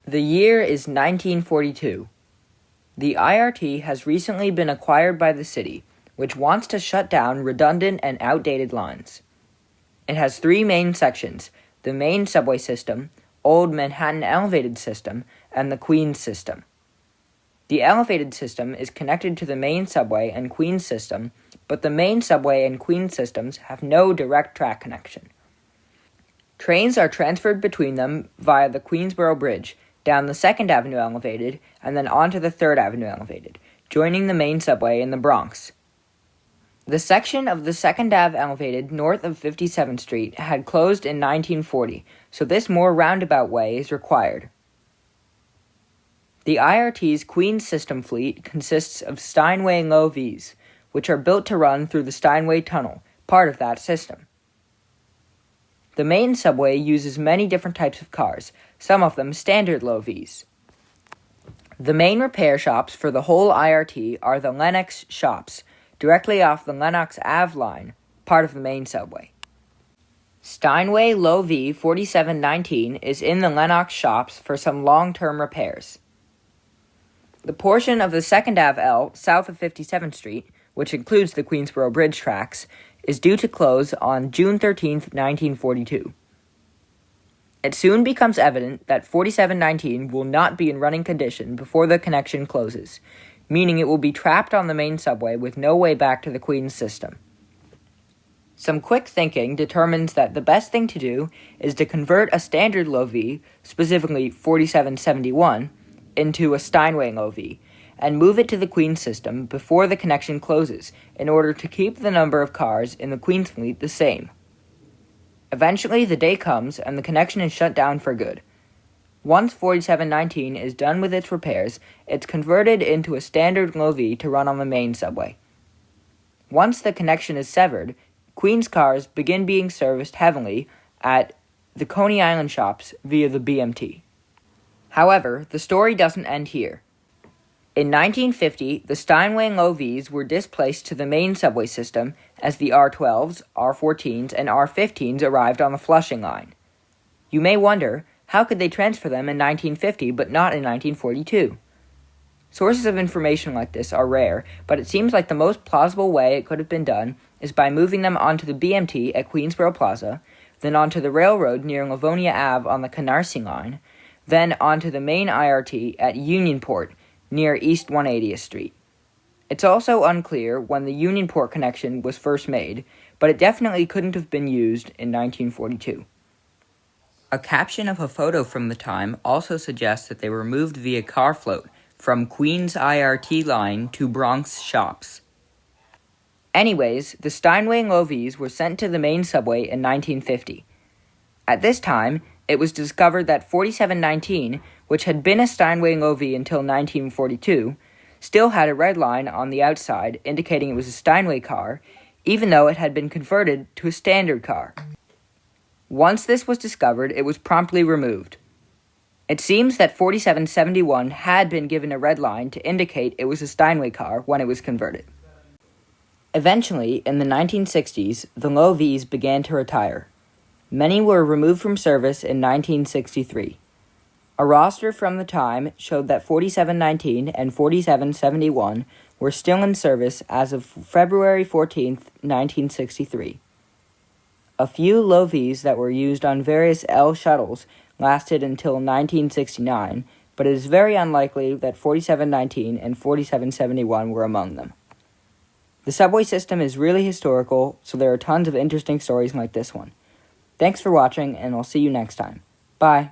The year is 1942. The IRT has recently been acquired by the city, which wants to shut down redundant and outdated lines. It has three main sections: the main subway system, Old Manhattan Elevated System, and the Queens System. The elevated system is connected to the main subway and Queens System, but the main subway and Queens systems have no direct track connection. Trains are transferred between them via the Queensboro Bridge, down the 2nd Avenue Elevated, and then onto the 3rd Avenue Elevated, joining the main subway in the Bronx. The section of the 2nd Ave Elevated north of 57th Street had closed in 1940, so this more roundabout way is required. The IRT's Queens System fleet consists of Steinway low Vs, which are built to run through the Steinway Tunnel, part of that system. The main subway uses many different types of cars, some of them standard low Vs. The main repair shops for the whole IRT are the Lenox shops, directly off the Lenox Ave line, part of the main subway. Steinway low V 4719 is in the Lenox shops for some long-term repairs. The portion of the 2nd Ave L south of 57th Street, which includes the Queensboro Bridge tracks, is due to close on June 13, 1942. It soon becomes evident that 4719 will not be in running condition before the connection closes, meaning it will be trapped on the main subway with no way back to the Queens system. Some quick thinking determines that the best thing to do is to convert a standard low V, specifically 4771, into a Steinway low V, and move it to the Queens system before the connection closes in order to keep the number of cars in the Queens fleet the same. Eventually, the day comes and the connection is shut down for good. Once 4719 is done with its repairs, it's converted into a standard low V to run on the main subway. Once the connection is severed, Queens cars begin being serviced heavily at the Coney Island shops via the BMT. However, the story doesn't end here. In 1950, the Steinway low Vs were displaced to the main subway system as the R12s, R14s, and R15s arrived on the Flushing line. You may wonder, how could they transfer them in 1950 but not in 1942? Sources of information like this are rare, but it seems like the most plausible way it could have been done is by moving them onto the BMT at Queensboro Plaza, then onto the railroad near Livonia Ave on the Canarsie line, then onto the main IRT at Unionport near East 180th Street. It's also unclear when the Unionport connection was first made, but it definitely couldn't have been used in 1942. A caption of a photo from the time also suggests that they were moved via car float from Queens IRT line to Bronx shops. Anyways, the Steinway low Vs were sent to the main subway in 1950. At this time, it was discovered that 4719, which had been a Steinway low V until 1942, still had a red line on the outside indicating it was a Steinway car, even though it had been converted to a standard car. Once this was discovered, it was promptly removed. It seems that 4771 had been given a red line to indicate it was a Steinway car when it was converted. Eventually, in the 1960s, the low Vs began to retire. Many were removed from service in 1963. A roster from the time showed that 4719 and 4771 were still in service as of February 14, 1963. A few low Vs that were used on various L shuttles lasted until 1969, but it is very unlikely that 4719 and 4771 were among them. The subway system is really historical, so there are tons of interesting stories like this one. Thanks for watching, and I'll see you next time. Bye.